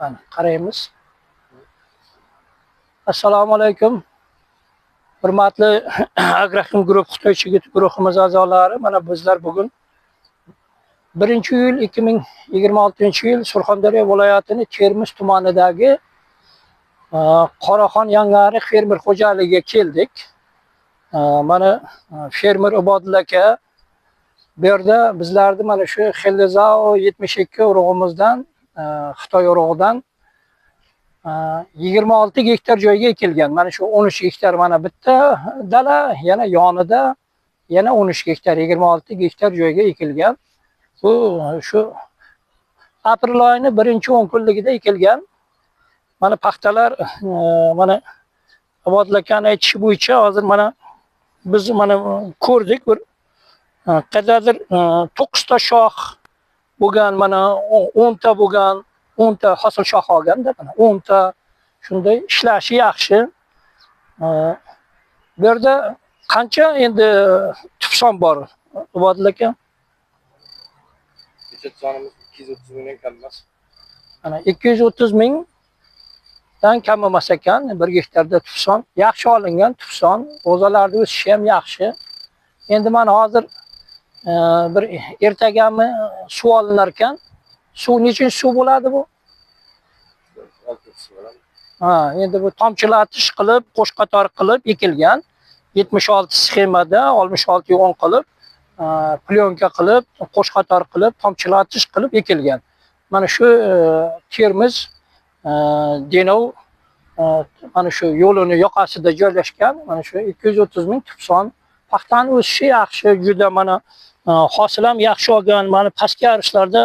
Mana qaraymiz. Assalomu alaykum. Hurmatli Agroxim guruh Xitoy chigit guruhimiz a'zolari, mana bizlar bugun 1-iyul 2026-yil Surxondaryo viloyatining Termiz tumanidagi Qoraxon Yangari fermer xo'jaligiga keldik. Mana fermer Ibodulla aka bu yerda bizlarni mana shu Xellezao 72 urug'imizdan Xitoy urug'idan 26 gektar joyga ekilgan. Mana shu 13 gektar mana bitta dala, yana yonida yana 13 gektar, 26 gektar joyga ekilgan. Bu shu aprel oyining 1-10 kunligida ekilgan. Mana paxtalar mana Ibodulla akaning aytishi bo'yicha hozir mana biz mana ko'rdik, bir qadardir 9 ta shox bo'lgan, mana 10 ta bo'lgan, 10 ta hosil shox olganda, mana 10 ta shunday ishlashi yaxshi. Bu yerda qancha endi tufson bor Ibodulla aka? Sonimiz 230 mingdan kam emas. Mana 230 mingdan kam emas ekan. 1 gektarda tufson, yaxshi olingan tufson, o'zalarning o'sishi ham yaxshi. Endi mana hozir bir ertagami suv olinar ekan. Suv nechinchi suv bo'ladi bu? 6 bo'ladi. Endi bu tomchilatish qilib, qo'sh qator qilib ekilgan. 76 sxemada 66 yo'g'on qilib, plyonka qilib, qo'sh qator qilib, tomchilatish qilib ekilgan. Mana shu Termiz Denov mana shu yo'lini yoqasida joylashgan. Mana shu 230 ming tufson. Paxtaning o'sishi yaxshi, juda mana hosil ham yaxshi olgan. Mana pastki arishlarda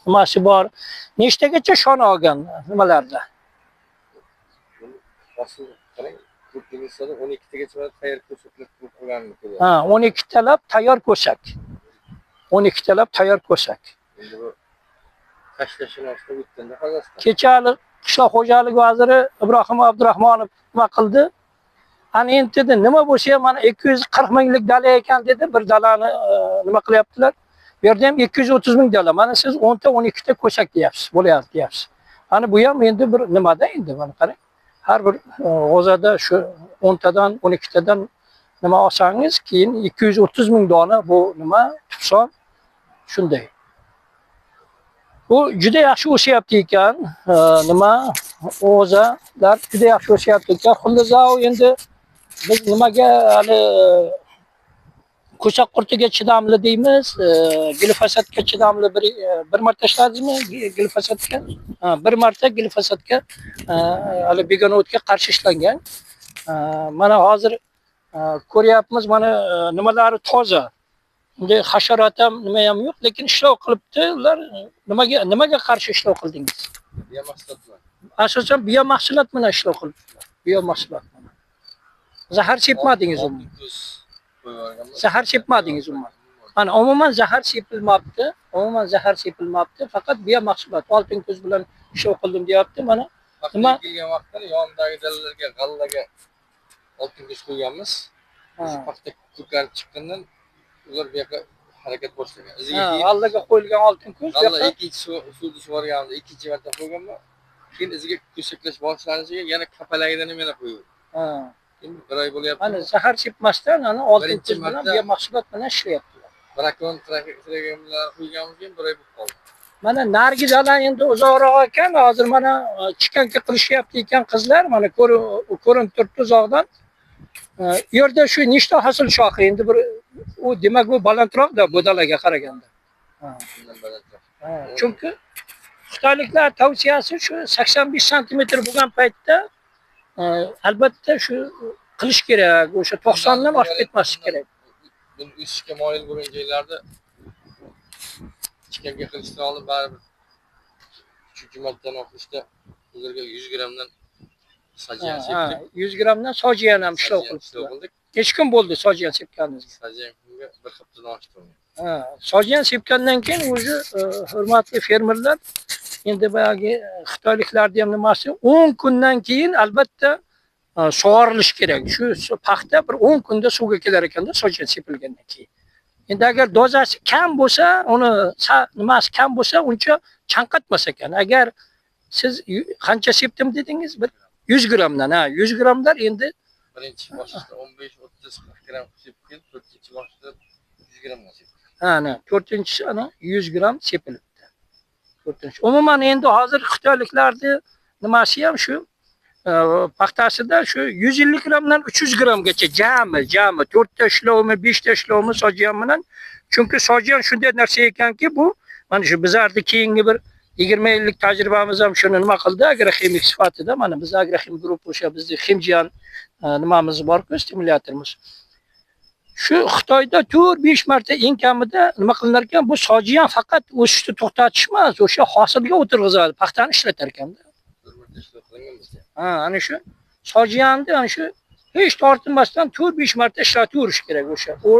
nimasi bor. Nechtagacha shon olgan nimalarda? Hosil qarang, ko'pincha 12 tagacha tayyor ko'saklar qo'yganini ko'ryapmiz. 12 talab tayyor ko'sak. 12 talab tayyor ko'sak. Endi bu tashlashini ostida o'tganda qolasiz. Kechalik qishloq xo'jaligi vaziri Ibrohim Abdurahmonov nima qildi? Ana endi dedi, nima bo'lsa ham mana 240 minglik dala ekan dedi, bir dalani nima qilyaptilar? Bu yerda ham 230 ming dala. Mana siz 10 ta 12 ta ko'sak deyapsiz, bo'lyapti deyapsiz. Ana bu ham endi bir nimada endi mana qarang. Har bir g'o'zada shu 10 tadan 12 tadan nima olsangiz, keyin 230 ming dona bu nima tufson shunday. Bu juda yaxshi o'syapti ekan. Nima g'o'zalar juda yaxshi o'syapti ekan. Xellezao endi biz nimaga hali ko'sak qurtiga chidamli deymiz, glifosatga chidamli bir marta ishladingizmi glifosatga? Bir marta glifosatga hali begonovga qarshi ishlangan. Mana hozir ko'ryapmiz, mana nimalari toza. Bunday hasharot ham nima ham yo'q, lekin ishlov qilibdi. Ular nimaga qarshi ishlov qildingiz? Biomahsulotlar. Asosan biomahsulot bilan ishlov qilibdilar. Biomahsulot. Zahar sepmadingiz uni. Zahar sepmadingiz uni. Mana umuman zahar sepilmabdi. Umuman zahar sepilmabdi. Faqat biomahsulot oltin ko'z bilan ishlov qildim deyapti. Mana nima kelgan vaqtda yonidagi dalalarga, g'allaga oltin ko'z qo'yganmiz. Paxta ko'karib chiqqandan ular bu yoqqa harakat boshlagan. G'allaga qo'yilgan oltin ko'z. G'alla ikkinchi suvni sug'organimda ikkinchi marta qo'yganman. Keyin iziga ko'saklash boshlanishiga yana kapalagidan ham yana qo'ydim. Endi bir oy bo'lyapti. Mana zahar sepmasdan ana oltin ko'z bilan biomahsulot bilan ishlayaptilar. Brakon trageminlar qo'yganimizga bir oy bo'lib qoldi. Mana nargi dala endi uzoqroq ekan. Hozir mana chikanka qilishyapti ekan qizlar. Mana ko'rinib turibdi uzoqdan. Bu yerda shu nechta hosil shoxi endi bir u demak bu balandroqda bu dalaga qaraganda. Chunki xitoyliklar tavsiyasi shu 85 sm bo'lgan paytda albatta shu qilish kerak. O'sha 90 dan oshib ketmaslik kerak. Buni o'sishga moyil bo'lgan joylarda chikanka qilishdan oldin baribir 3 martadan o'qishda ularga 100 grammdan sajiyan sepdik. 100 grammdan sajiyan ham ishlov qildik. Necha kun bo'ldi sajiyan sepganingizga? Sajiyan kunga bir haftadan oshdi. Sajiyan sepgandan keyin o'zi hurmatli fermerlar endi boyagi xitoyliklarning ham nimasi 10 kundan keyin albatta sug'orilish kerak. Shu paxta bir 10 kunda suvga kelar ekanda sajiyan sepilgandan keyin. Endi agar dozasi kam bo'lsa, uni nimasi kam bo'lsa, uncha chanqatmas ekan. Agar siz qancha sepdim dedingiz? Bir 100 gramdan, ha, 100 gramlar endi birinchi boshida 15-30 gram sepgan, 4-boshida 100 gramga sepgan. ana 4-chi ana 100 gram sepilibdi. 4-chi. Umuman endi hozir xitoyliklarni nimasi ham shu paxtasida shu 150 gramdan 300 gramgacha jami 4 ta ishlovmi, 5 ta ishlovmi sojyan bilan. Chunki sojyan shunday narsa ekanki, bu mana shu bizlarni keyingi bir 20 yillik tajribamiz ham shuni nima qildi, agroximik sifatida. Mana biz agroximik guruh o'sha bizning ximjiyan nimamiz bor-ku, stimulyatorimiz. Shu Xitoyda 4-5 marta eng kamida nima qilinar ekan, bu sojyan faqat o'sishni to'xtatish emas, o'sha hosilga o'tirg'izadi, paxtani ishlatar ekanda. Ha, ana shu sojyanni ana shu hech tortinmasdan 4-5 marta ishlataverish kerak o'sha. U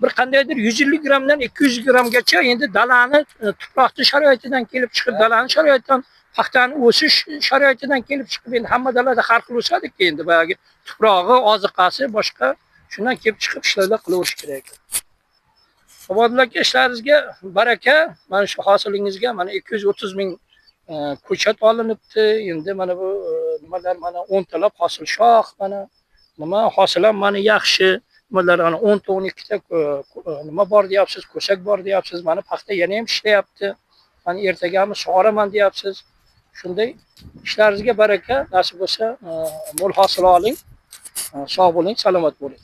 bir qandaydir 150 gramdan 200 gramgacha endi dalani tuproqning sharoitidan kelib chiqib, dalani sharoitidan paxtani o'sish sharoitidan kelib chiqib, endi hamma dalada har xil o'sadi-ku, endi boyagi tuprog'i, oziqasi, boshqa shundan kelib chiqib ishlarlar qilaverish kerak. Obodlar aka, ishlaringizga baraka. Mana shu hosilingizga mana 230 ming ko'chat olinibdi. Endi mana bu nimalar mana 10 talab hosil shoh, mana nima hosil ham mana yaxshi. Nimalar ana 10 ta 12 ta nima bor deyapsiz, ko'sak bor deyapsiz. Mana paxta yana ham ishlayapti. Mana ertagami sug'oraman deyapsiz. Shunday ishlaringizga baraka. Nasib bo'lsa, mo'l hosil oling. Sog' bo'ling, salomat bo'ling.